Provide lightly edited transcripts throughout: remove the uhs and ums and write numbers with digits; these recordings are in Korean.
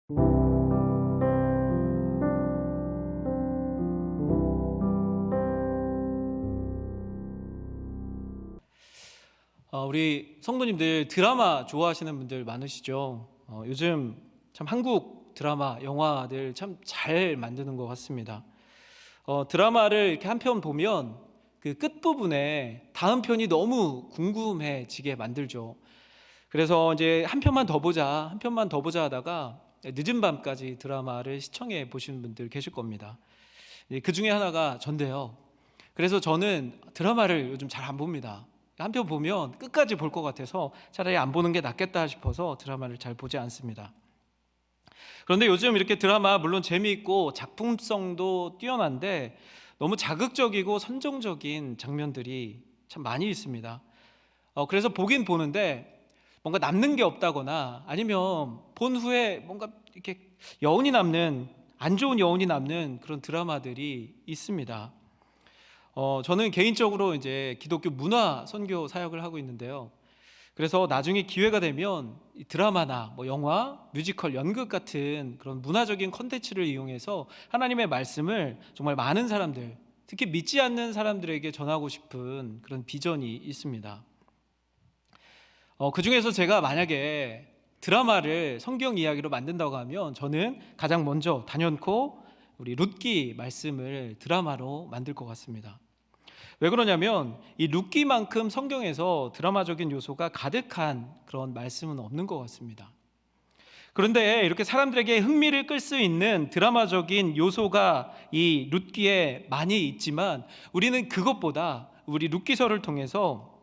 우리 성도님들 드라마 좋아하시는 분들 많으시죠? 요즘 참 한국 드라마, 영화들 참 잘 만드는 것 같습니다. 드라마를 이렇게 한 편 보면 그 끝부분에 다음 편이 너무 궁금해지게 만들죠. 그래서 이제 한 편만 더 보자, 한 편만 더 보자 하다가 늦은 밤까지 드라마를 시청해 보시는 분들 계실 겁니다. 그 중에 하나가 전데요. 그래서 저는 드라마를 요즘 잘 안 봅니다. 한 편 보면 끝까지 볼 것 같아서 차라리 안 보는 게 낫겠다 싶어서 드라마를 잘 보지 않습니다. 그런데 요즘 이렇게 드라마 물론 재미있고 작품성도 뛰어난데 너무 자극적이고 선정적인 장면들이 참 많이 있습니다. 그래서 보긴 보는데 뭔가 남는 게 없다거나 아니면 본 후에 뭔가 이렇게 여운이 남는, 안 좋은 여운이 남는 그런 드라마들이 있습니다. 저는 개인적으로 이제 기독교 문화 선교 사역을 하고 있는데요. 그래서 나중에 기회가 되면 이 드라마나 뭐 영화, 뮤지컬, 연극 같은 그런 문화적인 컨텐츠를 이용해서 하나님의 말씀을 정말 많은 사람들, 특히 믿지 않는 사람들에게 전하고 싶은 그런 비전이 있습니다. 그 중에서 제가 만약에 드라마를 성경 이야기로 만든다고 하면 저는 가장 먼저 단연코 우리 룻기 말씀을 드라마로 만들 것 같습니다. 왜 그러냐면 이 룻기만큼 성경에서 드라마적인 요소가 가득한 그런 말씀은 없는 것 같습니다. 그런데 이렇게 사람들에게 흥미를 끌 수 있는 드라마적인 요소가 이 룻기에 많이 있지만 우리는 그것보다 우리 룻기서를 통해서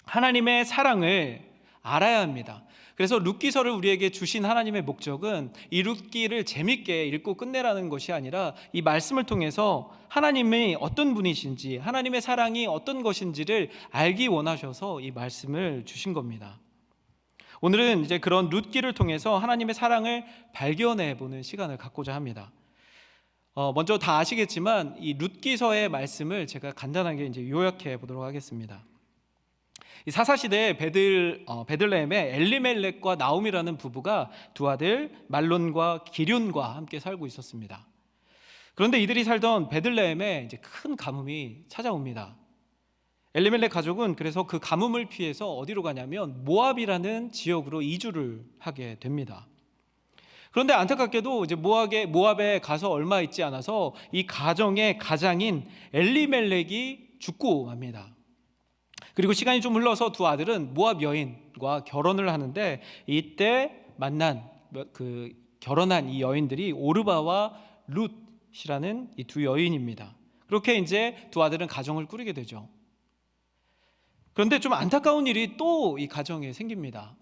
하나님의 사랑을 알아야 합니다. 그래서 룻기서를 우리에게 주신 하나님의 목적은 이 룻기를 재밌게 읽고 끝내라는 것이 아니라 이 말씀을 통해서 하나님이 어떤 분이신지, 하나님의 사랑이 어떤 것인지를 알기 원하셔서 이 말씀을 주신 겁니다. 오늘은 이제 그런 룻기를 통해서 하나님의 사랑을 발견해 보는 시간을 갖고자 합니다. 먼저 다 아시겠지만 이 룻기서의 말씀을 제가 간단하게 이제 요약해 보도록 하겠습니다. 이 사사시대에 베들레헴에 엘리멜렉과 나오미라는 부부가 두 아들 말론과 기럐과 함께 살고 있었습니다. 그런데 이들이 살던 베들레헴에 이제 큰 가뭄이 찾아옵니다. 엘리멜렉 가족은 그래서 그 가뭄을 피해서 어디로 가냐면 모압이라는 지역으로 이주를 하게 됩니다. 그런데 안타깝게도 이제 모압에 가서 얼마 있지 않아서 이 가정의 가장인 엘리멜렉이 죽고 맙니다. 그리고 시간이 좀 흘러서 두 아들은 모압 여인과 결혼을 하는데 이때 결혼한 이 여인들이 오르바와 룻이라는 이 두 여인입니다. 그렇게 이제 두 아들은 가정을 꾸리게 되죠. 그런데 좀 안타까운 일이 또 이 가정에 생깁니다.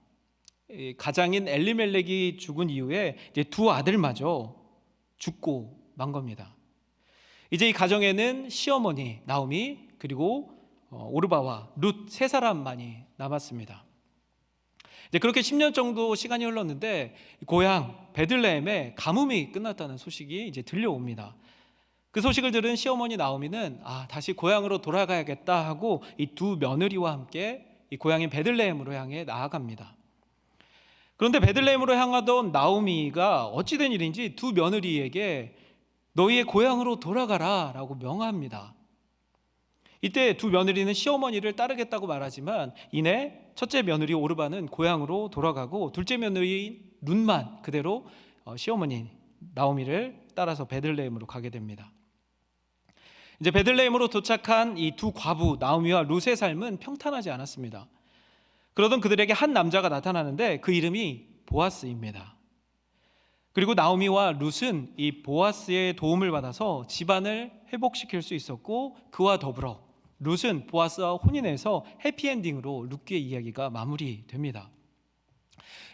이 가장인 엘리멜렉이 죽은 이후에 이제 두 아들마저 죽고 만 겁니다. 이제 이 가정에는 시어머니 나오미 그리고 오르바와 룻 세 사람만이 남았습니다. 이제 그렇게 10년 정도 시간이 흘렀는데 고향 베들레헴에 가뭄이 끝났다는 소식이 이제 들려옵니다. 그 소식을 들은 시어머니 나오미는 다시 고향으로 돌아가야겠다 하고 이 두 며느리와 함께 이 고향인 베들레헴으로 향해 나아갑니다. 그런데 베들레헴으로 향하던 나오미가 어찌된 일인지 두 며느리에게 너희의 고향으로 돌아가라 라고 명합니다. 이때 두 며느리는 시어머니를 따르겠다고 말하지만 이내 첫째 며느리 오르바는 고향으로 돌아가고 둘째 며느리 룻만 그대로 시어머니 나오미를 따라서 베들레헴으로 가게 됩니다. 이제 베들레헴으로 도착한 이 두 과부 나오미와 룻의 삶은 평탄하지 않았습니다. 그러던 그들에게 한 남자가 나타나는데 그 이름이 보아스입니다. 그리고 나오미와 룻은 이 보아스의 도움을 받아서 집안을 회복시킬 수 있었고 그와 더불어 룻은 보아스와 혼인해서 해피엔딩으로 룻기의 이야기가 마무리됩니다.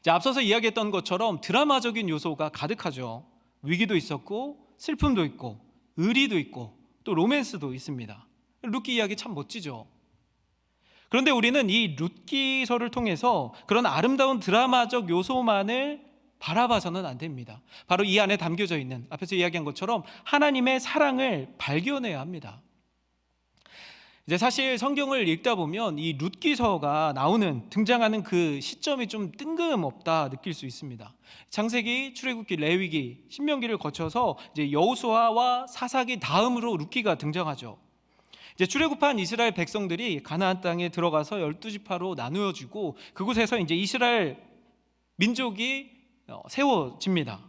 앞서서 이야기했던 것처럼 드라마적인 요소가 가득하죠. 위기도 있었고 슬픔도 있고 의리도 있고 또 로맨스도 있습니다. 룻기 이야기 참 멋지죠. 그런데 우리는 이 룻기서를 통해서 그런 아름다운 드라마적 요소만을 바라봐서는 안 됩니다. 바로 이 안에 담겨져 있는 앞에서 이야기한 것처럼 하나님의 사랑을 발견해야 합니다. 이제 사실 성경을 읽다 보면 이 룻기서가 등장하는 그 시점이 좀 뜬금없다 느낄 수 있습니다. 창세기, 출애굽기, 레위기, 신명기를 거쳐서 이제 여호수아와 사사기 다음으로 룻기가 등장하죠. 이제 출애굽한 이스라엘 백성들이 가나안 땅에 들어가서 12지파로 나누어지고 그곳에서 이제 이스라엘 민족이 세워집니다.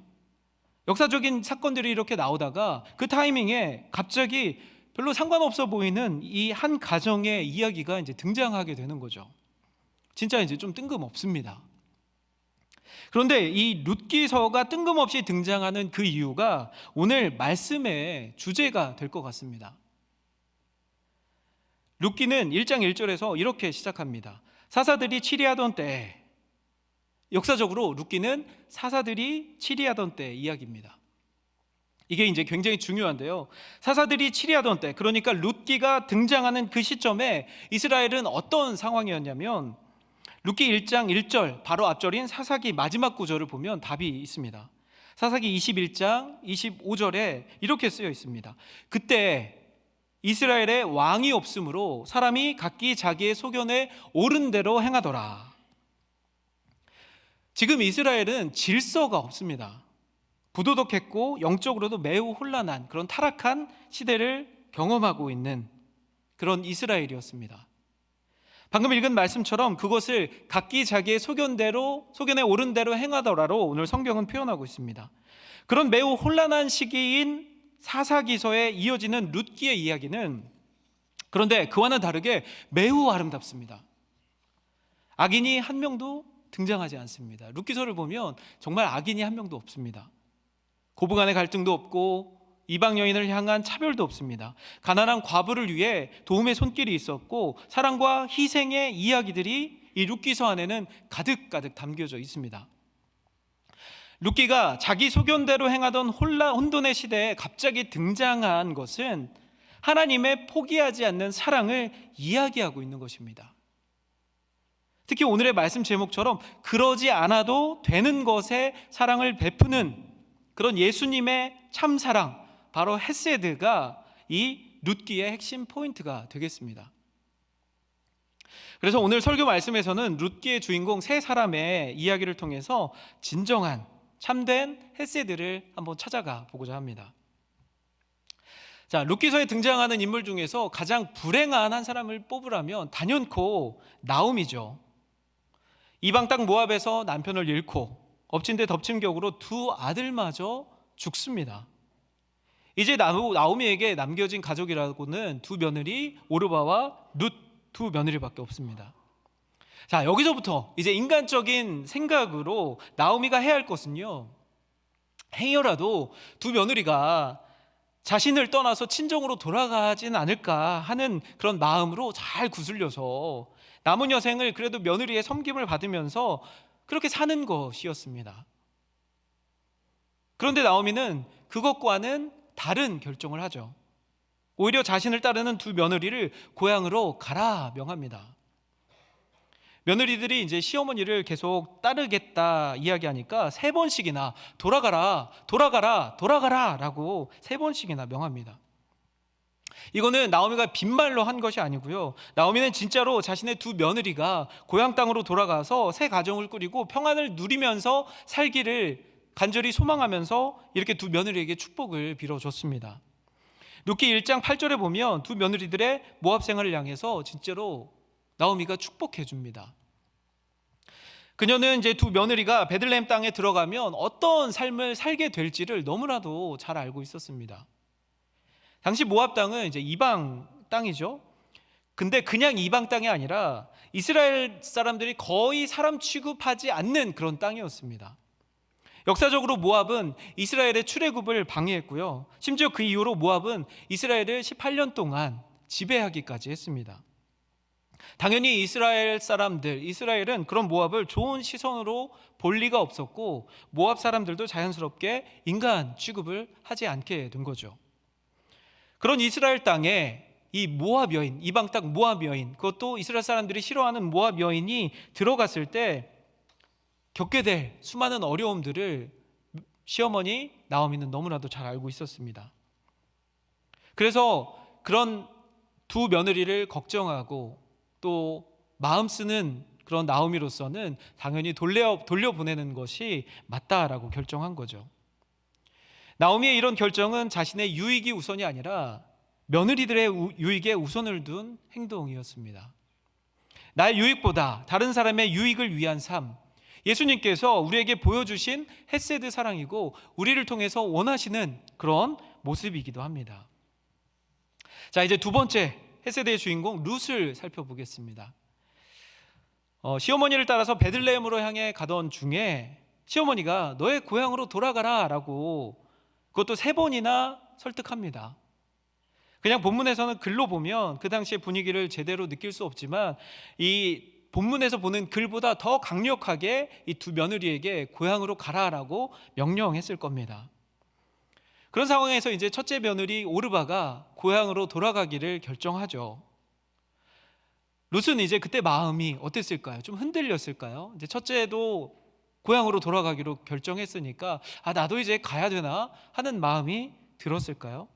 역사적인 사건들이 이렇게 나오다가 그 타이밍에 갑자기 별로 상관없어 보이는 이 한 가정의 이야기가 이제 등장하게 되는 거죠. 진짜 이제 좀 뜬금없습니다. 그런데 이 룻기서가 뜬금없이 등장하는 그 이유가 오늘 말씀의 주제가 될 것 같습니다. 룻기는 1장 1절에서 이렇게 시작합니다. 사사들이 치리하던 때, 역사적으로 룻기는 사사들이 치리하던 때 이야기입니다. 이게 이제 굉장히 중요한데요. 사사들이 치리하던 때, 그러니까 룻기가 등장하는 그 시점에 이스라엘은 어떤 상황이었냐면 룻기 1장 1절 바로 앞절인 사사기 마지막 구절을 보면 답이 있습니다. 사사기 21장 25절에 이렇게 쓰여 있습니다. 그때 이스라엘에 왕이 없으므로 사람이 각기 자기의 소견에 옳은 대로 행하더라. 지금 이스라엘은 질서가 없습니다. 부도덕했고 영적으로도 매우 혼란한 그런 타락한 시대를 경험하고 있는 그런 이스라엘이었습니다. 방금 읽은 말씀처럼 그것을 각기 자기의 소견에 옳은 대로 행하더라로 오늘 성경은 표현하고 있습니다. 그런 매우 혼란한 시기인 사사기서에 이어지는 룻기의 이야기는 그런데 그와는 다르게 매우 아름답습니다. 악인이 한 명도 등장하지 않습니다. 룻기서를 보면 정말 악인이 한 명도 없습니다. 고부 간의 갈등도 없고 이방 여인을 향한 차별도 없습니다. 가난한 과부를 위해 도움의 손길이 있었고 사랑과 희생의 이야기들이 이 룻기서 안에는 가득가득 담겨져 있습니다. 룻기가 자기 소견대로 행하던 혼돈의 시대에 갑자기 등장한 것은 하나님의 포기하지 않는 사랑을 이야기하고 있는 것입니다. 특히 오늘의 말씀 제목처럼 그러지 않아도 되는 것에 사랑을 베푸는 그런 예수님의 참사랑, 바로 헤세드가 이 룻기의 핵심 포인트가 되겠습니다. 그래서 오늘 설교 말씀에서는 룻기의 주인공 세 사람의 이야기를 통해서 진정한 참된 헤세드를 한번 찾아가 보고자 합니다. 자, 룻기서에 등장하는 인물 중에서 가장 불행한 한 사람을 뽑으라면 단연코 나오미죠. 이방 땅 모압에서 남편을 잃고 엎친 데 덮친 격으로 두 아들마저 죽습니다. 이제 나오미에게 남겨진 가족이라고는 두 며느리 오르바와 룻 두 며느리밖에 없습니다. 자, 여기서부터 이제 인간적인 생각으로 나오미가 해야 할 것은요, 행여라도 두 며느리가 자신을 떠나서 친정으로 돌아가진 않을까 하는 그런 마음으로 잘 구슬려서 남은 여생을 그래도 며느리의 섬김을 받으면서 그렇게 사는 것이었습니다. 그런데 나오미는 그것과는 다른 결정을 하죠. 오히려 자신을 따르는 두 며느리를 고향으로 가라 명합니다. 며느리들이 이제 시어머니를 계속 따르겠다 이야기하니까 3번씩이나 돌아가라 라고 3번씩이나 명합니다. 이거는 나오미가 빈말로 한 것이 아니고요, 나오미는 진짜로 자신의 두 며느리가 고향 땅으로 돌아가서 새 가정을 꾸리고 평안을 누리면서 살기를 간절히 소망하면서 이렇게 두 며느리에게 축복을 빌어줬습니다. 룻기 1장 8절에 보면 두 며느리들의 모압 생활을 향해서 진짜로 나오미가 축복해 줍니다. 그녀는 이제 두 며느리가 베들레헴 땅에 들어가면 어떤 삶을 살게 될지를 너무나도 잘 알고 있었습니다. 당시 모압 땅은 이제 이방 땅이죠. 근데 그냥 이방 땅이 아니라 이스라엘 사람들이 거의 사람 취급하지 않는 그런 땅이었습니다. 역사적으로 모압은 이스라엘의 출애굽을 방해했고요, 심지어 그 이후로 모압은 이스라엘을 18년 동안 지배하기까지 했습니다. 당연히 이스라엘은 그런 모압을 좋은 시선으로 볼 리가 없었고 모압 사람들도 자연스럽게 인간 취급을 하지 않게 된 거죠. 그런 이스라엘 땅에 이 모압 여인, 이방 땅 모압 여인, 그것도 이스라엘 사람들이 싫어하는 모압 여인이 들어갔을 때 겪게 될 수많은 어려움들을 시어머니 나오미는 너무나도 잘 알고 있었습니다. 그래서 그런 두 며느리를 걱정하고 또 마음 쓰는 그런 나오미로서는 당연히 돌려보내는 것이 맞다라고 결정한 거죠. 나오미의 이런 결정은 자신의 유익이 우선이 아니라 며느리들의 유익에 우선을 둔 행동이었습니다. 나의 유익보다 다른 사람의 유익을 위한 삶, 예수님께서 우리에게 보여주신 헤세드 사랑이고 우리를 통해서 원하시는 그런 모습이기도 합니다. 자, 이제 두 번째 헤세드의 주인공 룻을 살펴보겠습니다. 시어머니를 따라서 베들레헴으로 향해 가던 중에 시어머니가 너의 고향으로 돌아가라 라고 그것도 3번이나 설득합니다. 그냥 본문에서는 글로 보면 그 당시의 분위기를 제대로 느낄 수 없지만 이 본문에서 보는 글보다 더 강력하게 이 두 며느리에게 고향으로 가라라고 명령했을 겁니다. 그런 상황에서 이제 첫째 며느리 오르바가 고향으로 돌아가기를 결정하죠. 룻은 이제 그때 마음이 어땠을까요? 좀 흔들렸을까요? 이제 첫째도 고향으로 돌아가기로 결정했으니까 나도 이제 가야 되나 하는 마음이 들었을까요?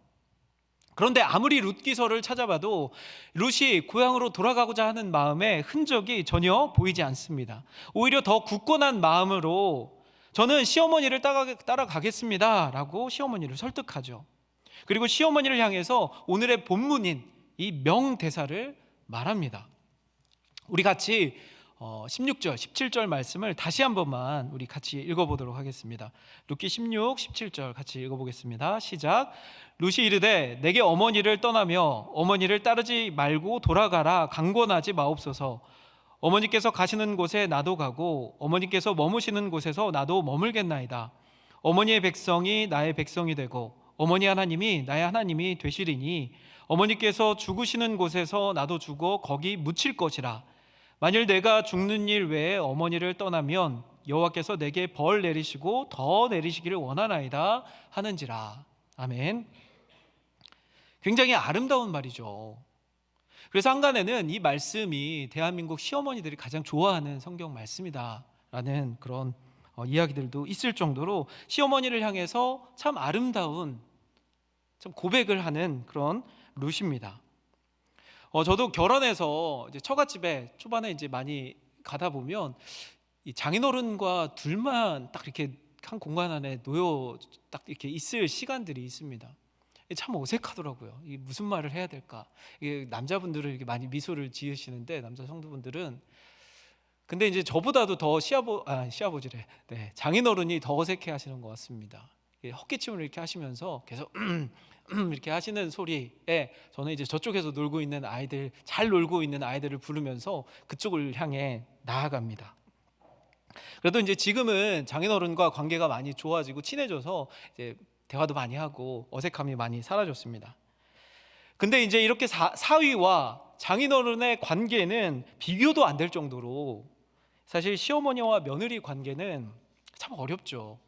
그런데 아무리 룻 기서를 찾아봐도 룻이 고향으로 돌아가고자 하는 마음의 흔적이 전혀 보이지 않습니다. 오히려 더 굳건한 마음으로 저는 시어머니를 따라가겠습니다 라고 시어머니를 설득하죠. 그리고 시어머니를 향해서 오늘의 본문인 이 명대사를 말합니다. 우리 같이 16절, 17절 말씀을 다시 한 번만 우리 같이 읽어보도록 하겠습니다. 룻기 16, 17절 같이 읽어보겠습니다. 시작. 룻이 이르되 내게 어머니를 떠나며 어머니를 따르지 말고 돌아가라 강권하지 마옵소서. 어머니께서 가시는 곳에 나도 가고 어머니께서 머무시는 곳에서 나도 머물겠나이다. 어머니의 백성이 나의 백성이 되고 어머니 하나님이 나의 하나님이 되시리니 어머니께서 죽으시는 곳에서 나도 죽어 거기 묻힐 것이라. 만일 내가 죽는 일 외에 어머니를 떠나면 여호와께서 내게 벌 내리시고 더 내리시기를 원하나이다 하는지라. 아멘. 굉장히 아름다운 말이죠. 그래서 한간에는 이 말씀이 대한민국 시어머니들이 가장 좋아하는 성경 말씀이다라는 그런 이야기들도 있을 정도로 시어머니를 향해서 참 아름다운 참 고백을 하는 그런 룻입니다. 저도 결혼해서 이제 처갓집에 초반에 이제 많이 가다 보면 이 장인어른과 둘만 딱 이렇게 한 공간 안에 놓여 딱 이렇게 있을 시간들이 있습니다. 참 어색하더라고요. 이게 무슨 말을 해야 될까? 이게 남자분들은 이렇게 많이 미소를 지으시는데 남자 성도분들은 근데 이제 저보다도 더 시아버지래. 네, 장인어른이 더 어색해하시는 것 같습니다. 헛기침을 이렇게 하시면서 계속 이렇게 하시는 소리에 저는 이제 저쪽에서 놀고 있는 아이들, 잘 놀고 있는 아이들을 부르면서 그쪽을 향해 나아갑니다. 그래도 이제 지금은 장인어른과 관계가 많이 좋아지고 친해져서 이제 대화도 많이 하고 어색함이 많이 사라졌습니다. 근데 이제 이렇게 사위와 장인어른의 관계는 비교도 안 될 정도로 사실 시어머니와 며느리 관계는 참 어렵죠.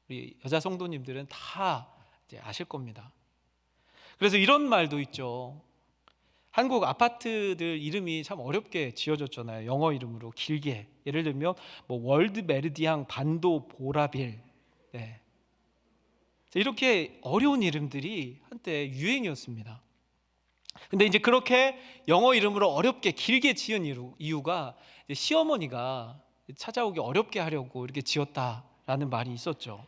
우리 여자 성도님들은 다 이제 아실 겁니다. 그래서 이런 말도 있죠. 한국 아파트들 이름이 참 어렵게 지어졌잖아요. 영어 이름으로 길게. 예를 들면 뭐 월드 메르디앙 반도 보라빌. 네. 이렇게 어려운 이름들이 한때 유행이었습니다. 근데 이제 그렇게 영어 이름으로 어렵게 길게 지은 이유가 이제 시어머니가 찾아오기 어렵게 하려고 이렇게 지었다라는 말이 있었죠.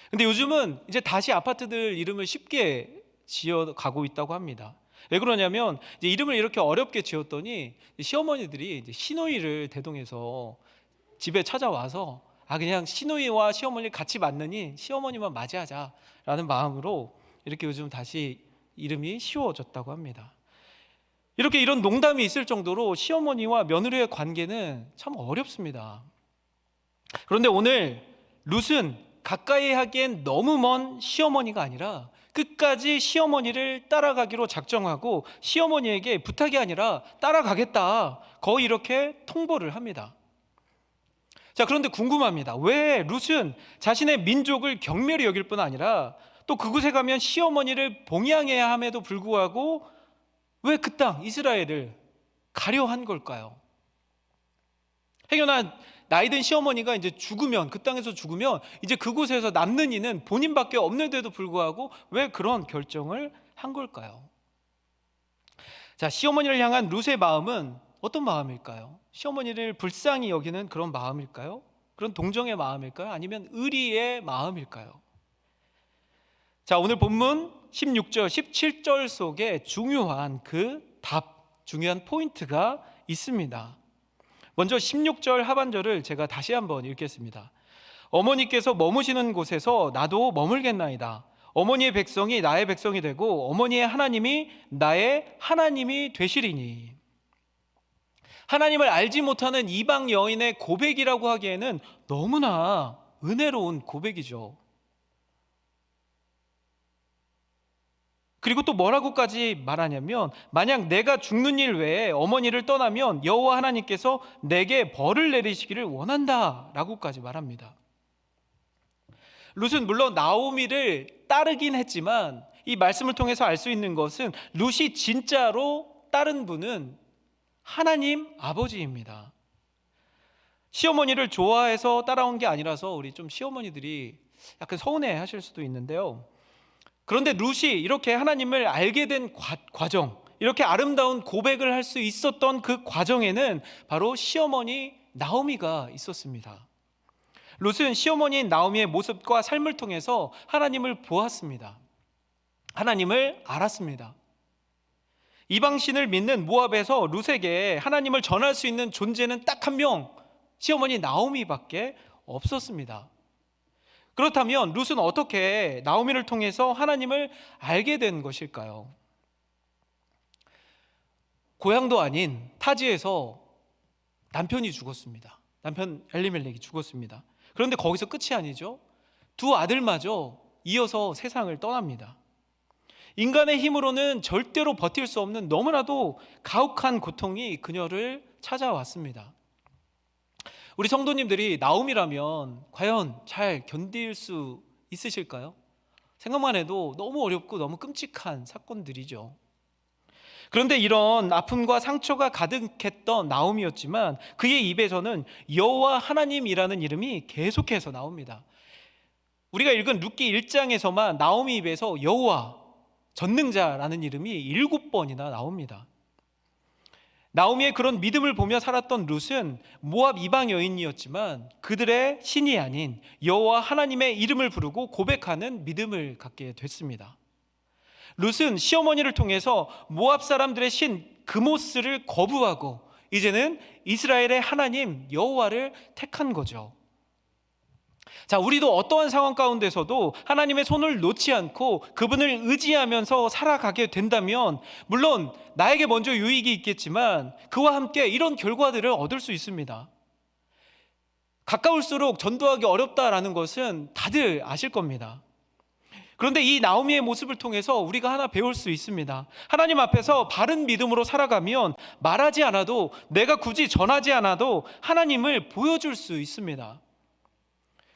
근데 요즘은 이제 다시 아파트들 이름을 쉽게 지어 가고 있다고 합니다. 왜 그러냐면 이제 이름을 이렇게 어렵게 지었더니 시어머니들이 이제 시누이를 대동해서 집에 찾아와서 그냥 시누이와 시어머니 같이 맞느니 시어머니만 맞이하자라는 마음으로 이렇게 요즘 다시 이름이 쉬워졌다고 합니다. 이렇게 이런 농담이 있을 정도로 시어머니와 며느리의 관계는 참 어렵습니다. 그런데 오늘 룻은 가까이 하기엔 너무 먼 시어머니가 아니라 끝까지 시어머니를 따라가기로 작정하고 시어머니에게 부탁이 아니라 따라가겠다 거의 이렇게 통보를 합니다. 자, 그런데 궁금합니다. 왜 룻은 자신의 민족을 경멸히 여길 뿐 아니라 또 그곳에 가면 시어머니를 봉양해야 함에도 불구하고 왜 그 땅 이스라엘을 가려 한 걸까요? 행여나 나이든 시어머니가 이제 죽으면 그 땅에서 죽으면 이제 그곳에서 남는 이는 본인밖에 없는데도 불구하고 왜 그런 결정을 한 걸까요? 자, 시어머니를 향한 룻의 마음은 어떤 마음일까요? 시어머니를 불쌍히 여기는 그런 마음일까요? 그런 동정의 마음일까요? 아니면 의리의 마음일까요? 자, 오늘 본문 16절, 17절 속에 중요한 중요한 포인트가 있습니다. 먼저 16절 하반절을 제가 다시 한번 읽겠습니다. 어머니께서 머무시는 곳에서 나도 머물겠나이다. 어머니의 백성이 나의 백성이 되고 어머니의 하나님이 나의 하나님이 되시리니. 하나님을 알지 못하는 이방 여인의 고백이라고 하기에는 너무나 은혜로운 고백이죠. 그리고 또 뭐라고까지 말하냐면, 만약 내가 죽는 일 외에 어머니를 떠나면 여호와 하나님께서 내게 벌을 내리시기를 원한다 라고까지 말합니다. 룻은 물론 나오미를 따르긴 했지만 이 말씀을 통해서 알 수 있는 것은 룻이 진짜로 따른 분은 하나님 아버지입니다. 시어머니를 좋아해서 따라온 게 아니라서 우리 좀 시어머니들이 약간 서운해 하실 수도 있는데요. 그런데 룻이 이렇게 하나님을 알게 된 과정, 이렇게 아름다운 고백을 할 수 있었던 그 과정에는 바로 시어머니 나오미가 있었습니다. 룻은 시어머니인 나오미의 모습과 삶을 통해서 하나님을 보았습니다. 하나님을 알았습니다. 이방신을 믿는 모압에서 룻에게 하나님을 전할 수 있는 존재는 딱 한 명, 시어머니 나오미밖에 없었습니다. 그렇다면 룻은 어떻게 나오미를 통해서 하나님을 알게 된 것일까요? 고향도 아닌 타지에서 남편이 죽었습니다. 남편 엘리멜렉이 죽었습니다. 그런데 거기서 끝이 아니죠. 두 아들마저 이어서 세상을 떠납니다. 인간의 힘으로는 절대로 버틸 수 없는 너무나도 가혹한 고통이 그녀를 찾아왔습니다. 우리 성도님들이 나오미라면 과연 잘 견딜 수 있으실까요? 생각만 해도 너무 어렵고 너무 끔찍한 사건들이죠. 그런데 이런 아픔과 상처가 가득했던 나오미였지만 그의 입에서는 여호와 하나님이라는 이름이 계속해서 나옵니다. 우리가 읽은 룻기 1장에서만 나오미 입에서 여호와 전능자라는 이름이 7번이나 나옵니다. 나오미의 그런 믿음을 보며 살았던 룻은 모압 이방 여인이었지만 그들의 신이 아닌 여호와 하나님의 이름을 부르고 고백하는 믿음을 갖게 됐습니다. 룻은 시어머니를 통해서 모압 사람들의 신 그모스를 거부하고 이제는 이스라엘의 하나님 여호와를 택한 거죠. 자, 우리도 어떠한 상황 가운데서도 하나님의 손을 놓지 않고 그분을 의지하면서 살아가게 된다면 물론 나에게 먼저 유익이 있겠지만 그와 함께 이런 결과들을 얻을 수 있습니다. 가까울수록 전도하기 어렵다라는 것은 다들 아실 겁니다. 그런데 이 나오미의 모습을 통해서 우리가 하나 배울 수 있습니다. 하나님 앞에서 바른 믿음으로 살아가면 말하지 않아도, 내가 굳이 전하지 않아도 하나님을 보여줄 수 있습니다.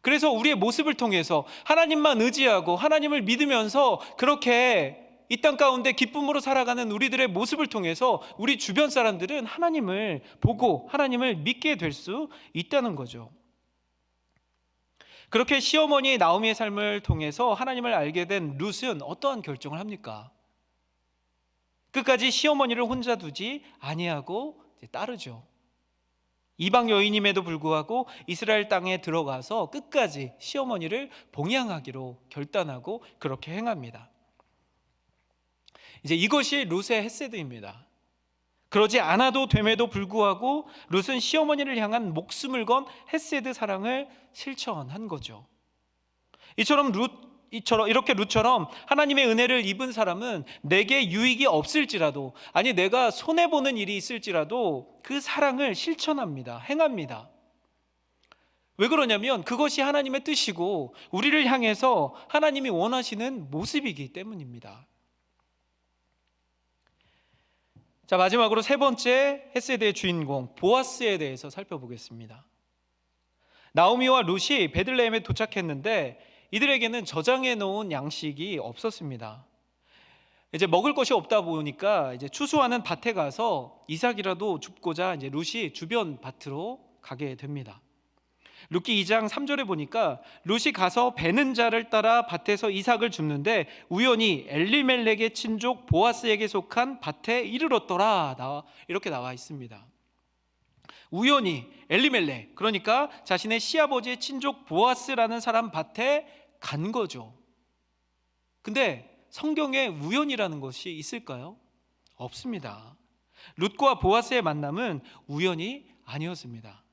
그래서 우리의 모습을 통해서 하나님만 의지하고 하나님을 믿으면서 그렇게 이 땅 가운데 기쁨으로 살아가는 우리들의 모습을 통해서 우리 주변 사람들은 하나님을 보고 하나님을 믿게 될 수 있다는 거죠. 그렇게 시어머니 나오미의 삶을 통해서 하나님을 알게 된 룻은 어떠한 결정을 합니까? 끝까지 시어머니를 혼자 두지 아니하고 따르죠. 이방 여인임에도 불구하고 이스라엘 땅에 들어가서 끝까지 시어머니를 봉양하기로 결단하고 그렇게 행합니다. 이제 이것이 룻의 헤세드입니다. 그러지 않아도 됨에도 불구하고 룻은 시어머니를 향한 목숨을 건 헤세드 사랑을 실천한 거죠. 이렇게 룻처럼 하나님의 은혜를 입은 사람은 내게 유익이 없을지라도, 아니 내가 손해보는 일이 있을지라도 그 사랑을 실천합니다. 행합니다. 왜 그러냐면 그것이 하나님의 뜻이고 우리를 향해서 하나님이 원하시는 모습이기 때문입니다. 자, 마지막으로 세 번째 헤세드의 주인공 보아스에 대해서 살펴보겠습니다. 나오미와 룻이 베들레헴에 도착했는데 이들에게는 저장해 놓은 양식이 없었습니다. 이제 먹을 것이 없다 보니까 이제 추수하는 밭에 가서 이삭이라도 줍고자 이제 룻이 주변 밭으로 가게 됩니다. 룻기 2장 3절에 보니까 룻이 가서 베는 자를 따라 밭에서 이삭을 줍는데 우연히 엘리멜렉의 친족 보아스에게 속한 밭에 이르렀더라, 이렇게 나와 있습니다. 우연히 엘리멜렉, 그러니까 자신의 시아버지의 친족 보아스라는 사람 밭에 간 거죠. 근데 성경에 우연이라는 것이 있을까요? 없습니다. 룻과 보아스의 만남은 우연이 아니었습니다.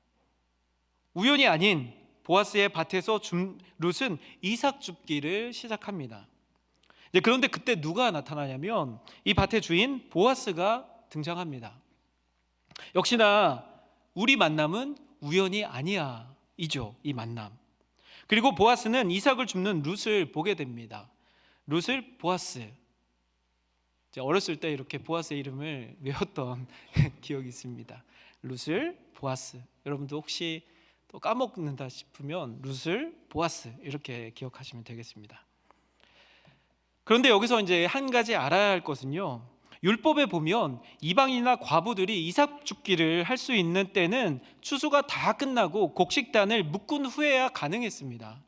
우연이 아닌 보아스의 밭에서 룻은 이삭 줍기를 시작합니다. 그런데 그때 누가 나타나냐면 이 밭의 주인 보아스가 등장합니다. 역시나 우리 만남은 우연이 아니야 이죠, 이 만남. 그리고 보아스는 이삭을 줍는 룻을 보게 됩니다. 룻을 보아스, 어렸을 때 이렇게 보아스의 이름을 외웠던 기억이 있습니다. 룻을 보아스. 여러분도 혹시 또 까먹는다 싶으면 룻을 보아스 이렇게 기억하시면 되겠습니다. 그런데 여기서 이제 한 가지 알아야 할 것은요, 율법에 보면 이방인이나 과부들이 이삭 줍기를 할 수 있는 때는 추수가 다 끝나고 곡식단을 묶은 후에야 가능했습니다.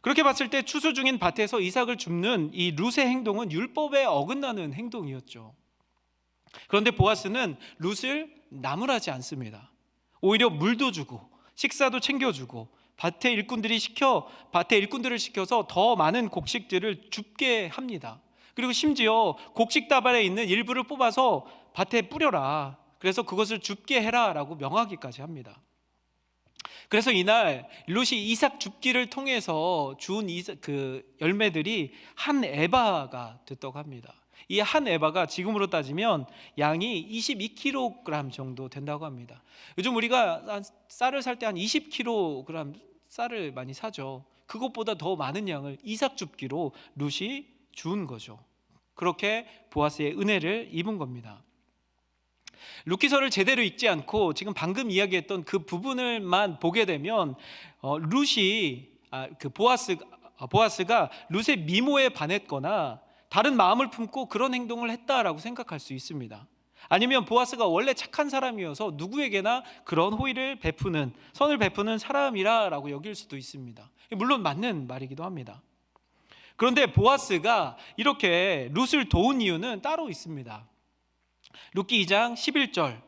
그렇게 봤을 때 추수 중인 밭에서 이삭을 줍는 이 룻의 행동은 율법에 어긋나는 행동이었죠. 그런데 보아스는 룻을 나무라지 않습니다. 오히려 물도 주고 식사도 챙겨주고 밭의 일꾼들을 시켜서 더 많은 곡식들을 줍게 합니다. 그리고 심지어 곡식 다발에 있는 일부를 뽑아서 밭에 뿌려라, 그래서 그것을 줍게 해라 라고 명하기까지 합니다. 그래서 이날 룻이 이삭 줍기를 통해서 주운 그 열매들이 한 에바가 됐다고 합니다. 이 한 에바가 지금으로 따지면 양이 22kg 정도 된다고 합니다. 요즘 우리가 쌀을 살 때 한 20kg 쌀을 많이 사죠. 그것보다 더 많은 양을 이삭 줍기로 룻이 주운 거죠. 그렇게 보아스의 은혜를 입은 겁니다. 룻기서를 제대로 읽지 않고 지금 방금 이야기했던 그 부분을만 보게 되면 보아스가 룻의 미모에 반했거나 다른 마음을 품고 그런 행동을 했다라고 생각할 수 있습니다. 아니면 보아스가 원래 착한 사람이어서 누구에게나 그런 선을 베푸는 사람이라고 여길 수도 있습니다. 물론 맞는 말이기도 합니다. 그런데 보아스가 이렇게 룻을 도운 이유는 따로 있습니다. 룻기 2장 11절,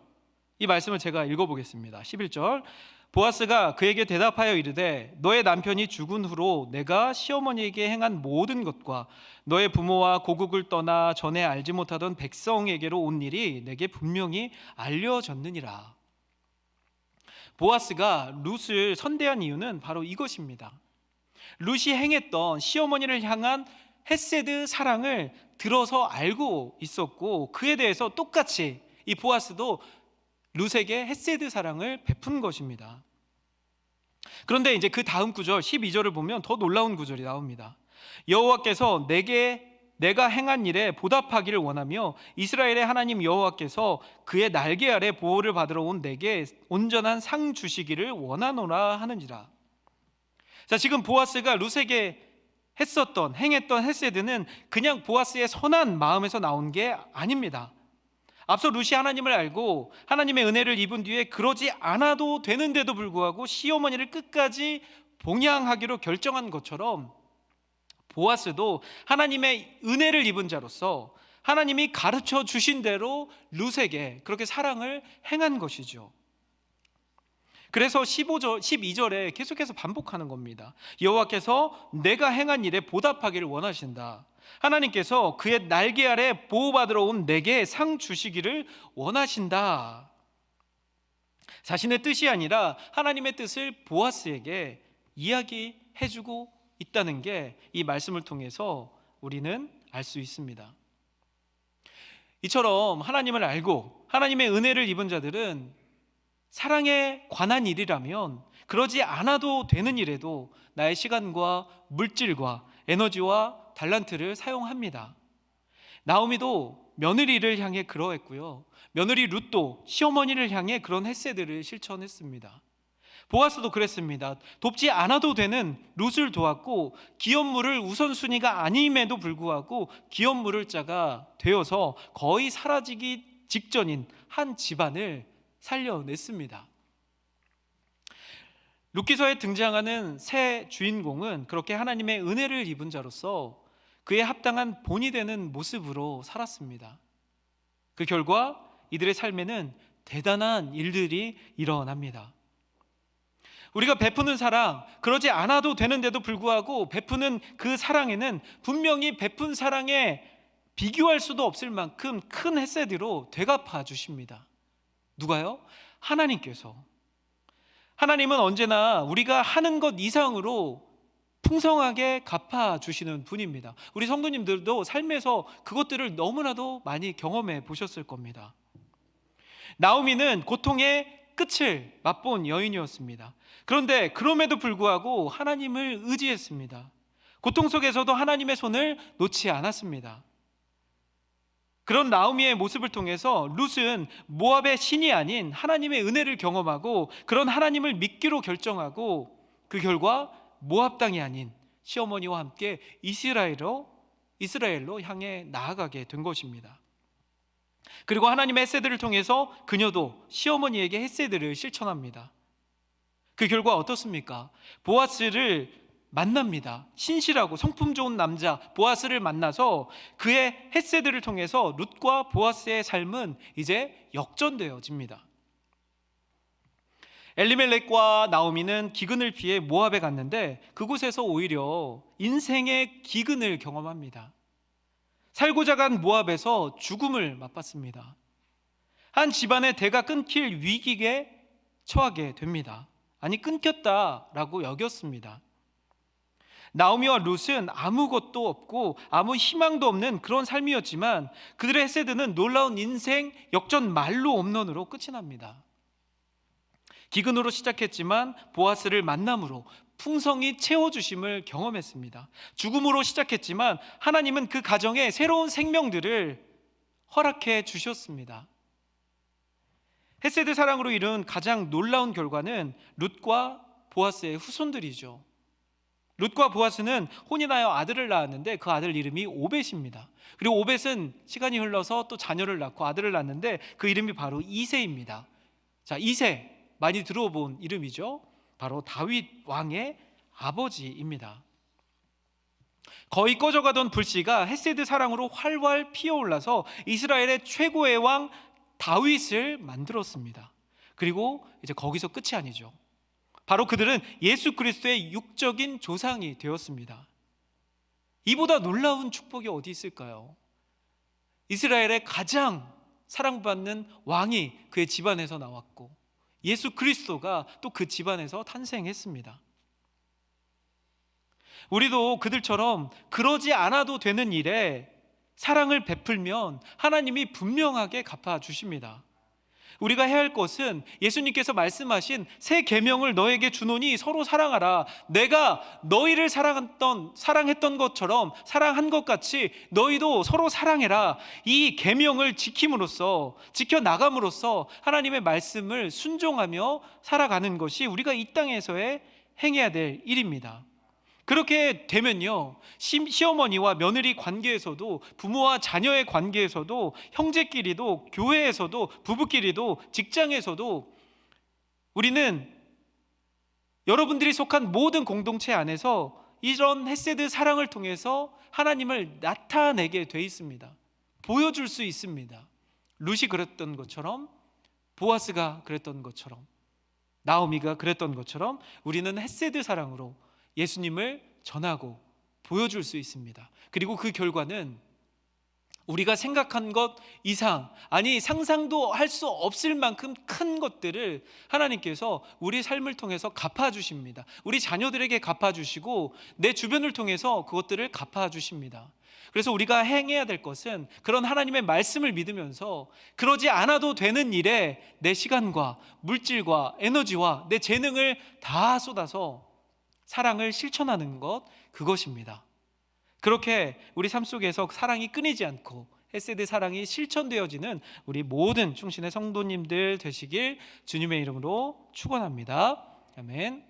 이 말씀을 제가 읽어보겠습니다. 11절, 보아스가 그에게 대답하여 이르되 너의 남편이 죽은 후로 내가 시어머니에게 행한 모든 것과 너의 부모와 고국을 떠나 전에 알지 못하던 백성에게로 온 일이 내게 분명히 알려졌느니라. 보아스가 룻을 선대한 이유는 바로 이것입니다. 룻이 행했던 시어머니를 향한 헤세드 사랑을 들어서 알고 있었고, 그에 대해서 똑같이 이 보아스도 룻에게 헤세드 사랑을 베푼 것입니다. 그런데 이제 그 다음 구절 12절을 보면 더 놀라운 구절이 나옵니다. 여호와께서 내가 행한 일에 보답하기를 원하며 이스라엘의 하나님 여호와께서 그의 날개 아래 보호를 받으러 온 내게 온전한 상 주시기를 원하노라 하는지라. 자, 지금 보아스가 룻에게 행했던 헤세드는 그냥 보아스의 선한 마음에서 나온 게 아닙니다. 앞서 룻이 하나님을 알고 하나님의 은혜를 입은 뒤에 그러지 않아도 되는데도 불구하고 시어머니를 끝까지 봉양하기로 결정한 것처럼 보아스도 하나님의 은혜를 입은 자로서 하나님이 가르쳐 주신 대로 룻에게 그렇게 사랑을 행한 것이죠. 그래서 12절에 계속해서 반복하는 겁니다. 여호와께서 내가 행한 일에 보답하기를 원하신다. 하나님께서 그의 날개 아래 보호받으러 온 내게 상 주시기를 원하신다. 자신의 뜻이 아니라 하나님의 뜻을 보아스에게 이야기해주고 있다는 게 이 말씀을 통해서 우리는 알 수 있습니다. 이처럼 하나님을 알고 하나님의 은혜를 입은 자들은 사랑에 관한 일이라면 그러지 않아도 되는 일에도 나의 시간과 물질과 에너지와 달란트를 사용합니다. 나오미도 며느리를 향해 그러했고요, 며느리 룻도 시어머니를 향해 그런 헤세드를 실천했습니다. 보아스도 그랬습니다. 돕지 않아도 되는 룻을 도왔고 기업물을 우선순위가 아님에도 불구하고 기업물을 자가 되어서 거의 사라지기 직전인 한 집안을 살려냈습니다. 룻기서에 등장하는 새 주인공은 그렇게 하나님의 은혜를 입은 자로서 그에 합당한 본이 되는 모습으로 살았습니다. 그 결과 이들의 삶에는 대단한 일들이 일어납니다. 우리가 베푸는 사랑, 그러지 않아도 되는데도 불구하고 베푸는 그 사랑에는 분명히 베푼 사랑에 비교할 수도 없을 만큼 큰 헤세드로 되갚아 주십니다. 누가요? 하나님께서. 하나님은 언제나 우리가 하는 것 이상으로 풍성하게 갚아주시는 분입니다. 우리 성도님들도 삶에서 그것들을 너무나도 많이 경험해 보셨을 겁니다. 나오미는 고통의 끝을 맛본 여인이었습니다. 그런데 그럼에도 불구하고 하나님을 의지했습니다. 고통 속에서도 하나님의 손을 놓지 않았습니다. 그런 나오미의 모습을 통해서 룻은 모압의 신이 아닌 하나님의 은혜를 경험하고 그런 하나님을 믿기로 결정하고 그 결과 모압 땅이 아닌 시어머니와 함께 이스라엘로 향해 나아가게 된 것입니다. 그리고 하나님의 헤세드를 통해서 그녀도 시어머니에게 헤세드를 실천합니다. 그 결과 어떻습니까? 보아스를 만납니다. 신실하고 성품 좋은 남자 보아스를 만나서 그의 헤세드를 통해서 룻과 보아스의 삶은 이제 역전되어집니다. 엘리멜렉과 나오미는 기근을 피해 모압에 갔는데 그곳에서 오히려 인생의 기근을 경험합니다. 살고자 간 모압에서 죽음을 맛봤습니다. 한 집안의 대가 끊길 위기에 처하게 됩니다. 아니, 끊겼다라고 여겼습니다. 나오미와 룻은 아무것도 없고 아무 희망도 없는 그런 삶이었지만 그들의 헤세드는 놀라운 인생 역전 말로 홈런으로 끝이 납니다. 기근으로 시작했지만 보아스를 만남으로 풍성히 채워주심을 경험했습니다. 죽음으로 시작했지만 하나님은 그 가정에 새로운 생명들을 허락해 주셨습니다. 헤세드 사랑으로 이룬 가장 놀라운 결과는 룻과 보아스의 후손들이죠. 룻과 보아스는 혼인하여 아들을 낳았는데 그 아들 이름이 오벳입니다. 그리고 오벳은 시간이 흘러서 또 자녀를 낳고 아들을 낳았는데 그 이름이 바로 이새입니다. 자, 이새 많이 들어본 이름이죠. 바로 다윗 왕의 아버지입니다. 거의 꺼져가던 불씨가 헤세드 사랑으로 활활 피어올라서 이스라엘의 최고의 왕 다윗을 만들었습니다. 그리고 이제 거기서 끝이 아니죠. 바로 그들은 예수 그리스도의 육적인 조상이 되었습니다. 이보다 놀라운 축복이 어디 있을까요? 이스라엘의 가장 사랑받는 왕이 그의 집안에서 나왔고 예수 그리스도가 또 그 집안에서 탄생했습니다. 우리도 그들처럼 그러지 않아도 되는 일에 사랑을 베풀면 하나님이 분명하게 갚아주십니다. 우리가 해야 할 것은 예수님께서 말씀하신 새 계명을 너에게 주노니 서로 사랑하라. 내가 너희를 사랑했던 것처럼 사랑한 것 같이 너희도 서로 사랑해라. 이 계명을 지킴으로써 지켜나감으로써 하나님의 말씀을 순종하며 살아가는 것이 우리가 이 땅에서의 행해야 될 일입니다. 그렇게 되면요, 시어머니와 며느리 관계에서도, 부모와 자녀의 관계에서도, 형제끼리도, 교회에서도, 부부끼리도, 직장에서도 우리는 여러분들이 속한 모든 공동체 안에서 이런 헤세드 사랑을 통해서 하나님을 나타내게 돼 있습니다. 보여줄 수 있습니다. 룻이 그랬던 것처럼, 보아스가 그랬던 것처럼, 나오미가 그랬던 것처럼 우리는 헤세드 사랑으로 예수님을 전하고 보여줄 수 있습니다. 그리고 그 결과는 우리가 생각한 것 이상, 아니 상상도 할 수 없을 만큼 큰 것들을 하나님께서 우리 삶을 통해서 갚아주십니다. 우리 자녀들에게 갚아주시고 내 주변을 통해서 그것들을 갚아주십니다. 그래서 우리가 행해야 될 것은 그런 하나님의 말씀을 믿으면서 그러지 않아도 되는 일에 내 시간과 물질과 에너지와 내 재능을 다 쏟아서 사랑을 실천하는 것, 그것입니다. 그렇게 우리 삶 속에서 사랑이 끊이지 않고 헤세드 사랑이 실천되어지는 우리 모든 충신의 성도님들 되시길 주님의 이름으로 축원합니다. 아멘.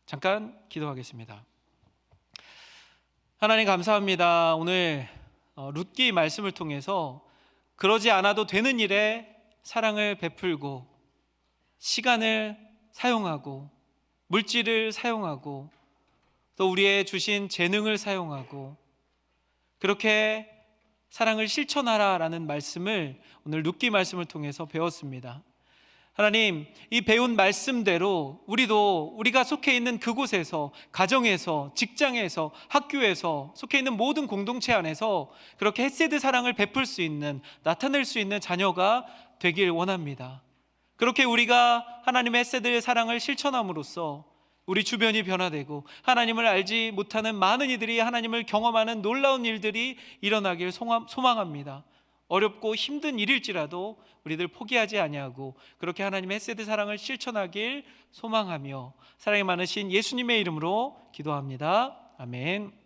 잠깐 기도하겠습니다. 하나님 감사합니다. 오늘 룻기 말씀을 통해서 그러지 않아도 되는 일에 사랑을 베풀고 시간을 사용하고 물질을 사용하고 또 우리의 주신 재능을 사용하고 그렇게 사랑을 실천하라라는 말씀을 오늘 룻기 말씀을 통해서 배웠습니다. 하나님, 이 배운 말씀대로 우리가 속해 있는 그곳에서, 가정에서, 직장에서, 학교에서, 속해 있는 모든 공동체 안에서 그렇게 헤세드 사랑을 베풀 수 있는, 나타낼 수 있는 자녀가 되길 원합니다. 그렇게 우리가 하나님의 헤세드의 사랑을 실천함으로써 우리 주변이 변화되고 하나님을 알지 못하는 많은 이들이 하나님을 경험하는 놀라운 일들이 일어나길 소망합니다. 어렵고 힘든 일일지라도 우리들 포기하지 아니하고 그렇게 하나님의 헤세드 사랑을 실천하길 소망하며 사랑이 많으신 예수님의 이름으로 기도합니다. 아멘.